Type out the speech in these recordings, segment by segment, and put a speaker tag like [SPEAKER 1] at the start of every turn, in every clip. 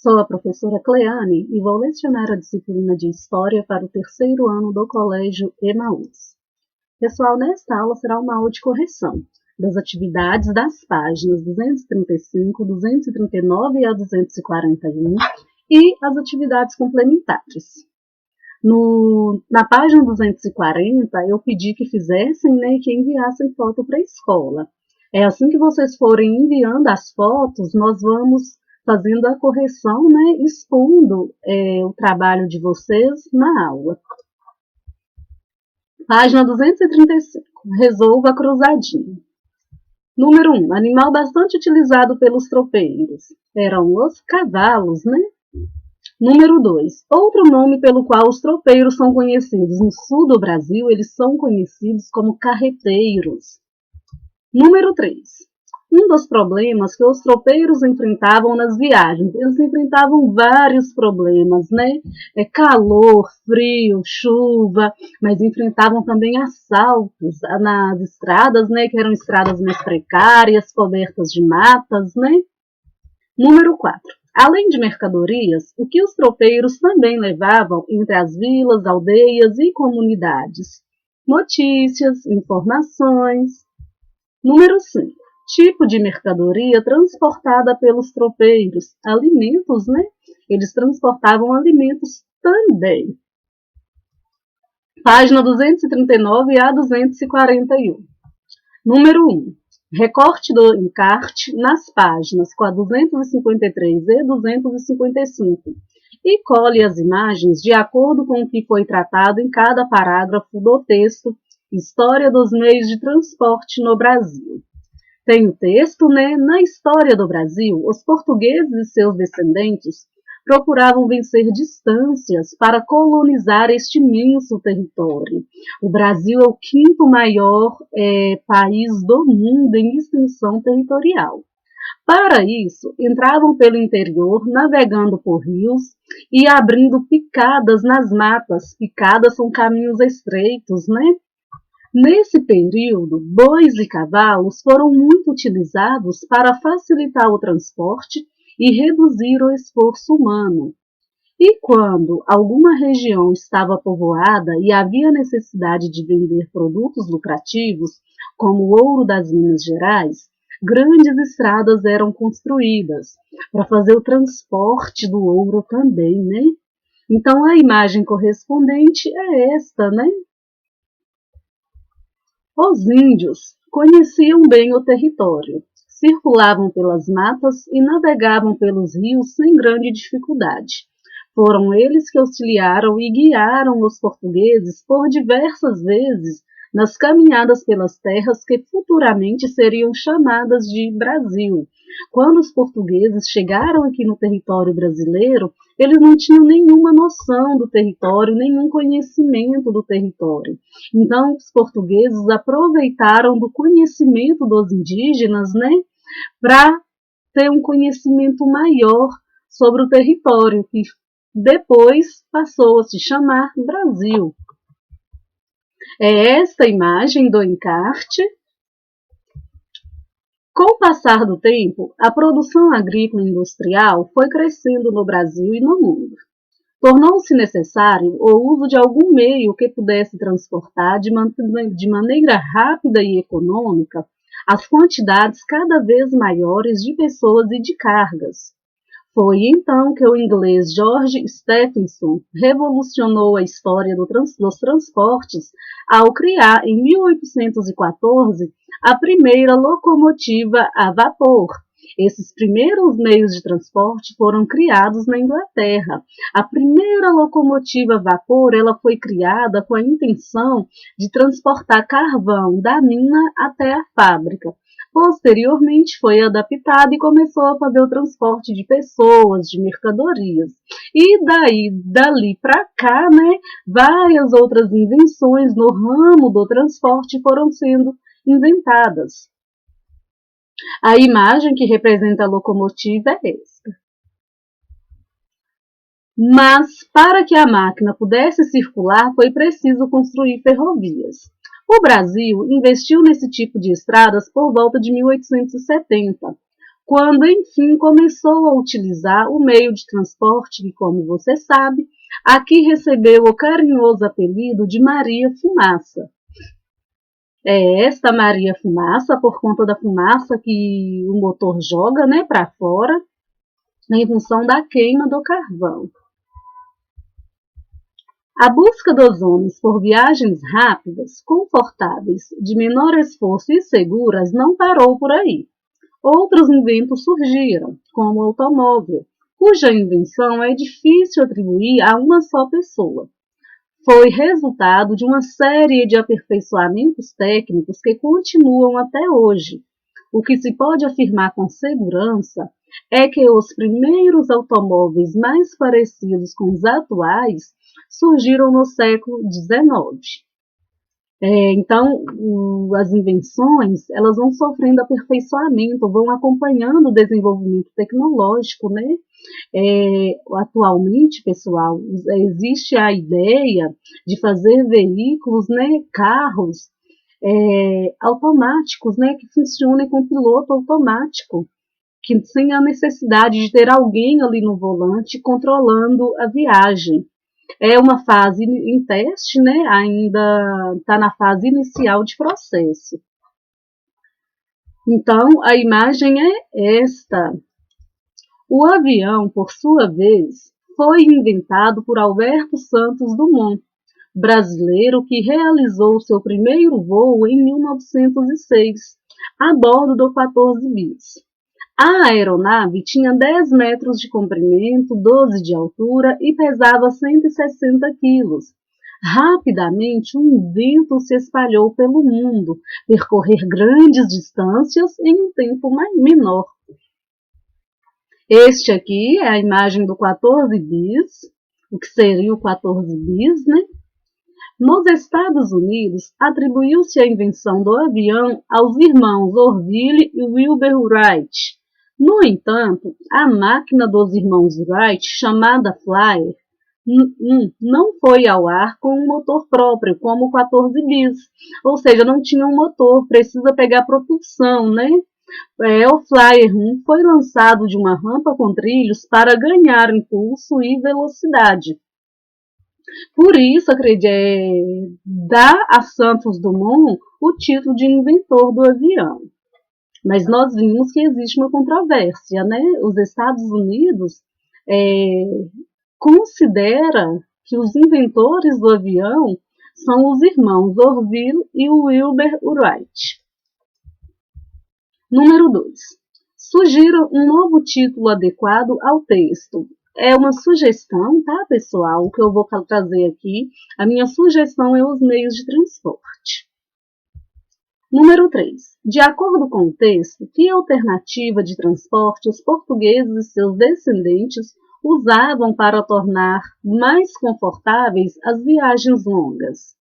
[SPEAKER 1] Sou a professora Cleane e vou lecionar a disciplina de História para o terceiro ano do Colégio Emaús. Pessoal, nesta aula será uma aula de correção das atividades das páginas 235, 239 a 241 e as atividades complementares. Na página 240, eu pedi que fizessem e que enviassem foto para a escola. Assim que vocês forem enviando as fotos, nós vamos fazendo a correção, expondo o trabalho de vocês na aula. Página 235. Resolva a cruzadinha. Número 1. Animal bastante utilizado pelos tropeiros. Eram os cavalos, Número 2. Outro nome pelo qual os tropeiros são conhecidos. No sul do Brasil, eles são conhecidos como carreteiros. Número 3. Um dos problemas que os tropeiros enfrentavam nas viagens, eles enfrentavam vários problemas, calor, frio, chuva, mas enfrentavam também assaltos nas estradas, que eram estradas mais precárias, cobertas de matas, Número 4. Além de mercadorias, o que os tropeiros também levavam entre as vilas, aldeias e comunidades? Notícias, informações. Número 5. Tipo de mercadoria transportada pelos tropeiros. Alimentos, Eles transportavam alimentos também. Página 239 a 241. Número 1. Recorte do encarte nas páginas 253 e 255 e cole as imagens de acordo com o que foi tratado em cada parágrafo do texto História dos Meios de Transporte no Brasil. Tem o texto, Na história do Brasil, os portugueses e seus descendentes procuravam vencer distâncias para colonizar este imenso território. O Brasil é o quinto maior país do mundo em extensão territorial. Para isso, entravam pelo interior, navegando por rios e abrindo picadas nas matas. Picadas são caminhos estreitos, Nesse período, bois e cavalos foram muito utilizados para facilitar o transporte e reduzir o esforço humano. E quando alguma região estava povoada e havia necessidade de vender produtos lucrativos, como o ouro das Minas Gerais, grandes estradas eram construídas para fazer o transporte do ouro também, Então, a imagem correspondente é esta, Os índios conheciam bem o território, circulavam pelas matas e navegavam pelos rios sem grande dificuldade. Foram eles que auxiliaram e guiaram os portugueses por diversas vezes nas caminhadas pelas terras que futuramente seriam chamadas de Brasil. Quando os portugueses chegaram aqui no território brasileiro, eles não tinham nenhuma noção do território, nenhum conhecimento do território. Então, os portugueses aproveitaram do conhecimento dos indígenas, para ter um conhecimento maior sobre o território, que depois passou a se chamar Brasil. É esta imagem do encarte. Com o passar do tempo, a produção agrícola e industrial foi crescendo no Brasil e no mundo. Tornou-se necessário o uso de algum meio que pudesse transportar de maneira rápida e econômica as quantidades cada vez maiores de pessoas e de cargas. Foi então que o inglês George Stephenson revolucionou a história dos transportes ao criar, em 1814, a primeira locomotiva a vapor. Esses primeiros meios de transporte foram criados na Inglaterra. A primeira locomotiva a vapor ela foi criada com a intenção de transportar carvão da mina até a fábrica. Posteriormente foi adaptada e começou a fazer o transporte de pessoas, de mercadorias. E dali para cá, várias outras invenções no ramo do transporte foram sendo inventadas. A imagem que representa a locomotiva é esta. Mas, para que a máquina pudesse circular, foi preciso construir ferrovias. O Brasil investiu nesse tipo de estradas por volta de 1870, quando enfim começou a utilizar o meio de transporte que, como você sabe, aqui recebeu o carinhoso apelido de Maria Fumaça. É esta Maria Fumaça, por conta da fumaça que o motor joga, né, para fora, em função da queima do carvão. A busca dos homens por viagens rápidas, confortáveis, de menor esforço e seguras não parou por aí. Outros inventos surgiram, como o automóvel, cuja invenção é difícil atribuir a uma só pessoa. Foi resultado de uma série de aperfeiçoamentos técnicos que continuam até hoje. O que se pode afirmar com segurança é que os primeiros automóveis mais parecidos com os atuais surgiram no século XIX. Então, as invenções, elas vão sofrendo aperfeiçoamento, vão acompanhando o desenvolvimento tecnológico, né? Atualmente, pessoal, existe a ideia de fazer veículos, né, carros automáticos, né, que funcionem com piloto automático, que sem a necessidade de ter alguém ali no volante controlando a viagem. É uma fase em teste, né? Ainda está na fase inicial de processo. Então, a imagem é esta. O avião, por sua vez, foi inventado por Alberto Santos Dumont, brasileiro que realizou seu primeiro voo em 1906, a bordo do 14 bis. A aeronave tinha 10 metros de comprimento, 12 de altura e pesava 160 quilos. Rapidamente, o invento se espalhou pelo mundo, percorrer grandes distâncias em um tempo menor. Este aqui é a imagem do 14 bis, o que seria o 14 bis, né? Nos Estados Unidos, atribuiu-se a invenção do avião aos irmãos Orville e Wilbur Wright. No entanto, a máquina dos irmãos Wright, chamada Flyer, não foi ao ar com um motor próprio, como o 14 bis. Ou seja, não tinha um motor, precisa pegar propulsão, né? O Flyer 1 foi lançado de uma rampa com trilhos para ganhar impulso e velocidade. Por isso, dá a Santos Dumont o título de inventor do avião. Mas nós vimos que existe uma controvérsia, né? Os Estados Unidos considera que os inventores do avião são os irmãos Orville e Wilbur Wright. Número 2. Sugira um novo título adequado ao texto. É uma sugestão, tá, pessoal? O que eu vou trazer aqui, a minha sugestão é os meios de transporte. Número 3. De acordo com o texto, que alternativa de transporte os portugueses e seus descendentes usavam para tornar mais confortáveis as viagens longas?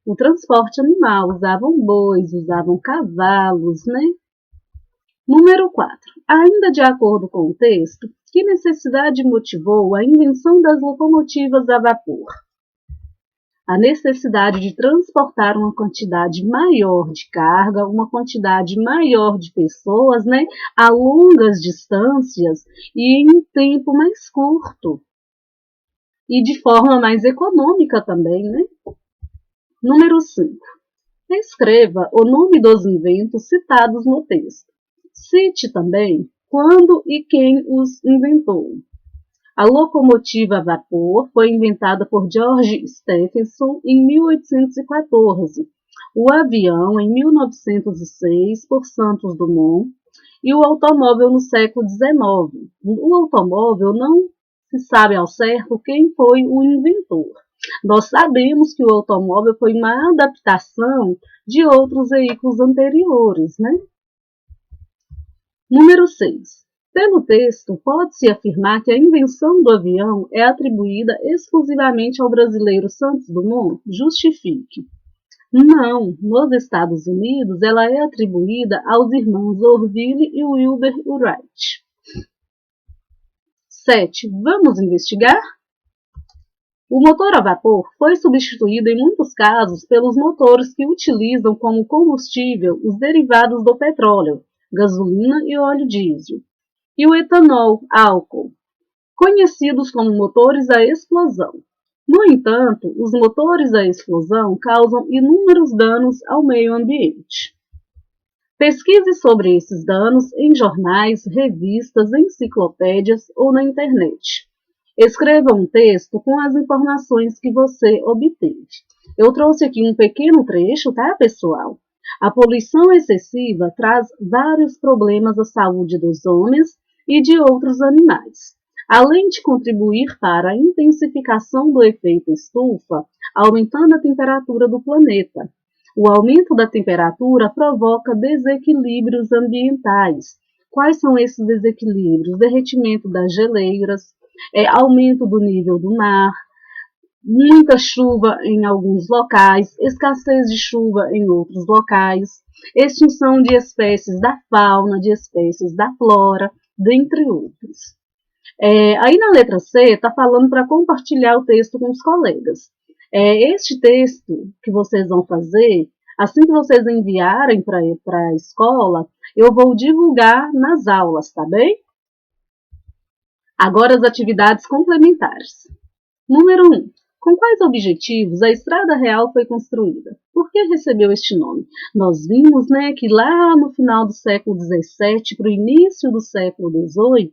[SPEAKER 1] O transporte animal, usavam bois, usavam cavalos, né? Número 4. Ainda de acordo com o texto, que necessidade motivou a invenção das locomotivas a vapor? A necessidade de transportar uma quantidade maior de carga, uma quantidade maior de pessoas, né, a longas distâncias e em um tempo mais curto. E de forma mais econômica também, né? Número 5. Escreva o nome dos inventos citados no texto. Cite também quando e quem os inventou. A locomotiva a vapor foi inventada por George Stephenson em 1814, o avião em 1906 por Santos Dumont e o automóvel no século XIX. O automóvel não se sabe ao certo quem foi o inventor. Nós sabemos que o automóvel foi uma adaptação de outros veículos anteriores, né? Número 6. Pelo texto, pode-se afirmar que a invenção do avião é atribuída exclusivamente ao brasileiro Santos Dumont? Justifique. Não, nos Estados Unidos ela é atribuída aos irmãos Orville e Wilbur Wright. 7. Vamos investigar? O motor a vapor foi substituído em muitos casos pelos motores que utilizam como combustível os derivados do petróleo, gasolina e óleo diesel, e o etanol, álcool, conhecidos como motores a explosão. No entanto, os motores a explosão causam inúmeros danos ao meio ambiente. Pesquise sobre esses danos em jornais, revistas, enciclopédias ou na internet. Escreva um texto com as informações que você obteve. Eu trouxe aqui um pequeno trecho, tá, pessoal? A poluição excessiva traz vários problemas à saúde dos homens e de outros animais. Além de contribuir para a intensificação do efeito estufa, aumentando a temperatura do planeta. O aumento da temperatura provoca desequilíbrios ambientais. Quais são esses desequilíbrios? Derretimento das geleiras, aumento do nível do mar, muita chuva em alguns locais, escassez de chuva em outros locais, extinção de espécies da fauna, de espécies da flora, dentre outros. Aí na letra C está falando para compartilhar o texto com os colegas. Este texto que vocês vão fazer, assim que vocês enviarem para a escola, eu vou divulgar nas aulas, tá bem? Agora as atividades complementares. Número 1. Com quais objetivos a Estrada Real foi construída? Por que recebeu este nome? Nós vimos, que lá no final do século XVII para o início do século XVIII,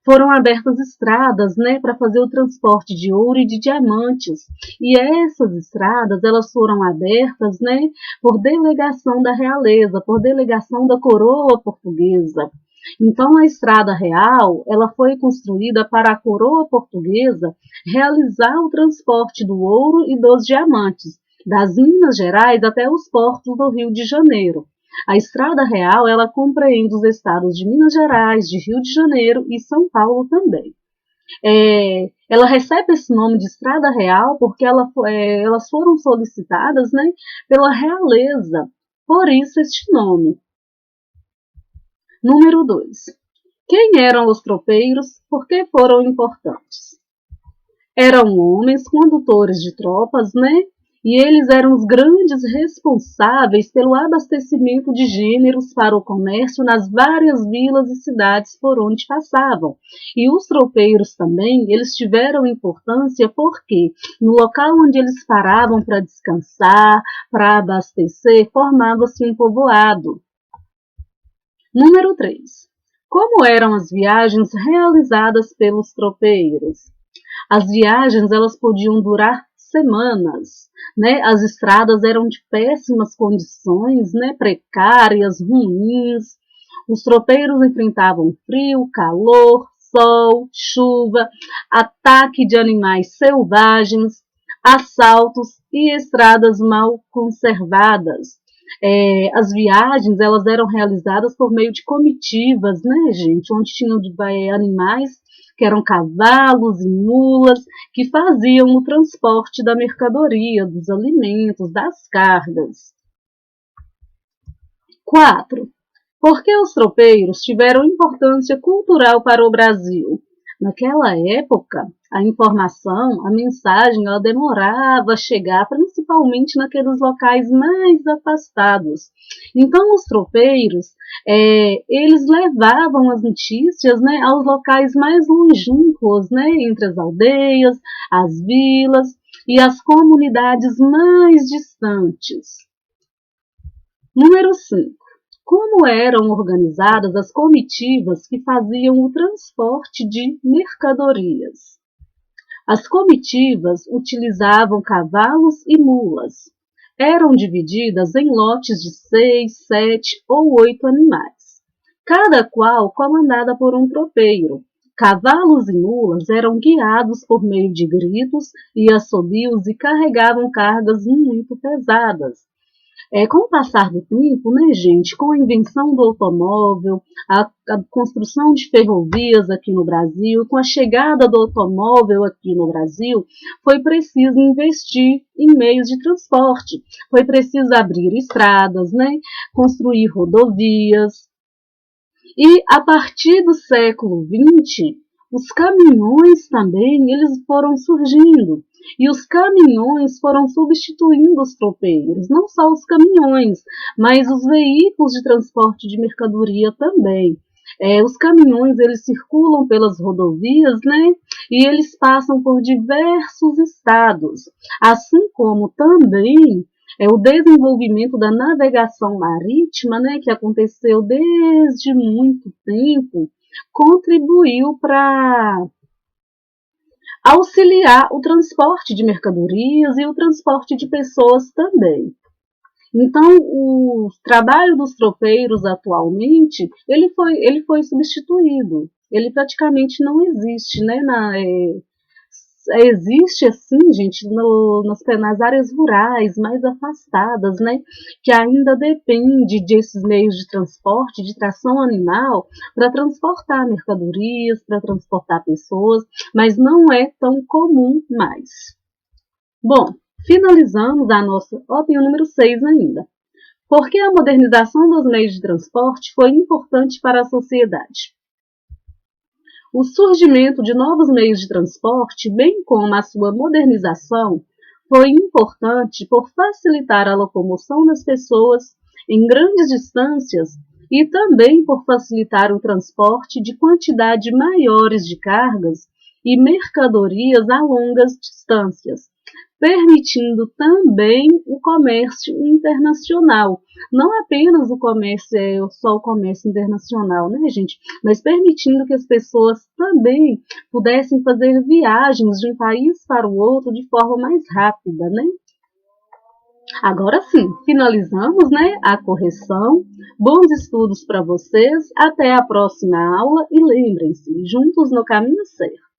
[SPEAKER 1] foram abertas estradas, para fazer o transporte de ouro e de diamantes. E essas estradas, elas foram abertas, por delegação da realeza, por delegação da coroa portuguesa. Então, a Estrada Real, ela foi construída para a coroa portuguesa realizar o transporte do ouro e dos diamantes, das Minas Gerais até os portos do Rio de Janeiro. A Estrada Real, ela compreende os estados de Minas Gerais, de Rio de Janeiro e São Paulo também. Ela recebe esse nome de Estrada Real porque elas foram solicitadas, pela realeza, por isso este nome. Número 2. Quem eram os tropeiros? Por que foram importantes? Eram homens condutores de tropas, e eles eram os grandes responsáveis pelo abastecimento de gêneros para o comércio nas várias vilas e cidades por onde passavam. E os tropeiros também, eles tiveram importância porque no local onde eles paravam para descansar, para abastecer, formava-se um povoado. Número 3. Como eram as viagens realizadas pelos tropeiros? As viagens, elas podiam durar semanas, As estradas eram de péssimas condições, precárias, ruins. Os tropeiros enfrentavam frio, calor, sol, chuva, ataque de animais selvagens, assaltos e estradas mal conservadas. As viagens, elas eram realizadas por meio de comitivas, gente, onde tinham animais que eram cavalos e mulas, que faziam o transporte da mercadoria, dos alimentos, das cargas. 4. Por que os tropeiros tiveram importância cultural para o Brasil? Naquela época, a informação, a mensagem, ela demorava a chegar, principalmente naqueles locais mais afastados. Então, os tropeiros, eles levavam as notícias, aos locais mais longínquos, entre as aldeias, as vilas e as comunidades mais distantes. Número 5. Como eram organizadas as comitivas que faziam o transporte de mercadorias? As comitivas utilizavam cavalos e mulas. Eram divididas em lotes de 6, 7 ou 8 animais, cada qual comandada por um tropeiro. Cavalos e mulas eram guiados por meio de gritos e assobios e carregavam cargas muito pesadas. Com o passar do tempo, gente, com a invenção do automóvel, a construção de ferrovias aqui no Brasil, com a chegada do automóvel aqui no Brasil, foi preciso investir em meios de transporte, foi preciso abrir estradas, construir rodovias. E a partir do século XX, Os caminhões também, eles foram surgindo. E os caminhões foram substituindo os tropeiros, não só os caminhões, mas os veículos de transporte de mercadoria também. Os caminhões, eles circulam pelas rodovias, né? E eles passam por diversos estados, assim como também o desenvolvimento da navegação marítima, né, que aconteceu desde muito tempo, contribuiu para auxiliar o transporte de mercadorias e o transporte de pessoas também. Então, o trabalho dos tropeiros atualmente, ele foi substituído. Ele praticamente não existe, né? Existe, assim, gente, nas áreas rurais mais afastadas, né? Que ainda depende desses meios de transporte, de tração animal, para transportar mercadorias, para transportar pessoas, mas não é tão comum mais. Bom, finalizamos a nossa. Tem o número 6 ainda. Por que a modernização dos meios de transporte foi importante para a sociedade? O surgimento de novos meios de transporte, bem como a sua modernização, foi importante por facilitar a locomoção das pessoas em grandes distâncias e também por facilitar o transporte de quantidade maiores de cargas e mercadorias a longas distâncias, permitindo também o comércio internacional. Não apenas o comércio, só o comércio internacional, né, gente? Mas permitindo que as pessoas também pudessem fazer viagens de um país para o outro de forma mais rápida, né? Agora sim, finalizamos, né, a correção. Bons estudos para vocês. Até a próxima aula e lembrem-se, juntos no caminho certo.